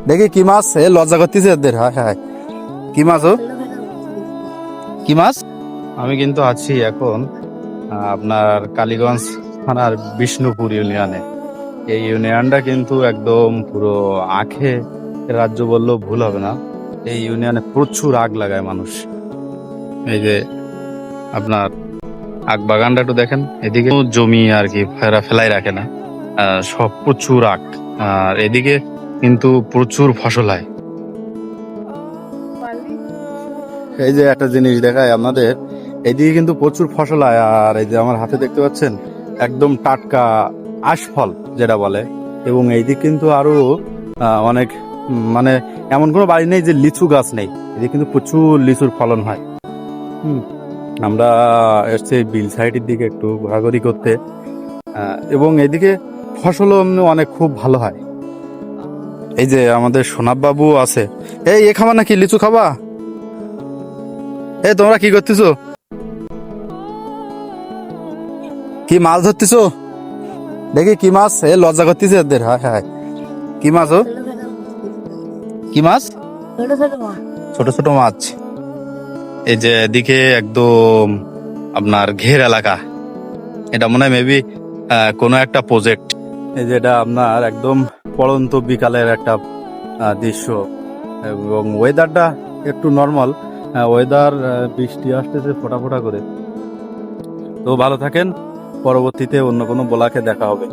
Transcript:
দেখি কি মাছ, এ লজ্জা করতেছে এদের। হ্যাঁ হ্যাঁ, কি মাছ ও, কি মাছ? আমি কিন্তু আছি এখন আপনার কালীগঞ্জ থানার বিষ্ণুপুর ইউনিয়নে। এই ইউনিয়নটা কিন্তু একদম পুরো আখে রাজ্য বললেও ভুল হবে না। এই ইউনিয়নে প্রচুর আগ লাগায় মানুষ। এই যে আপনার আখ বাগানটা একটু দেখেন, এদিকে কোনো জমি আর কি ফেলাই রাখে না, সব প্রচুর আখ। আর এদিকে কিন্তু প্রচুর ফসল হয়। এই যে একটা জিনিস দেখায় আপনাদের, এইদিকে কিন্তু প্রচুর ফসল হয়। আর এই যে আমার হাতে দেখতে পাচ্ছেন একদম টাটকা আশফল যেটা বলে। এবং এইদিকে কিন্তু আরো অনেক মানে এমন কোনো বাড়ি নেই যে লিচু গাছ নেই। এদিকে কিন্তু প্রচুর লিচুর ফলন হয়। হুম, আমরা এসছি বিল সাইডের দিকে একটু ঘোরাঘুরি করতে। এবং এদিকে ফসলও এমনি অনেক খুব ভালো হয়। এই যে আমাদের সোনাব বাবু আছে। এই এ খাবা নাকি, লিচু খাবা? এই তোমরা কি করতেছো? কি মাছ ধরতেছো? দেখি কি মাছ, এ লজ্জা করতেছে এদের। হ্যাঁ হ্যাঁ, কি মাছ ও, কি মাছ? ছোট ছোট মাছ। ছোট ছোট মাছ। এই যে এদিকে একদম আপনার ঘের এলাকা, এটা মনে হয় মেবি কোনো একটা প্রজেক্ট। এই যে এটা আপনার একদম পড়ন্ত বিকালের একটা দৃশ্য। এবং ওয়েদারটা একটু নর্মাল ওয়েদার, বৃষ্টি আসতেছে ফোঁটা ফোঁটা করে। তো ভালো থাকেন, পরবর্তীতে অন্য কোনো ব্লগে দেখা হবে।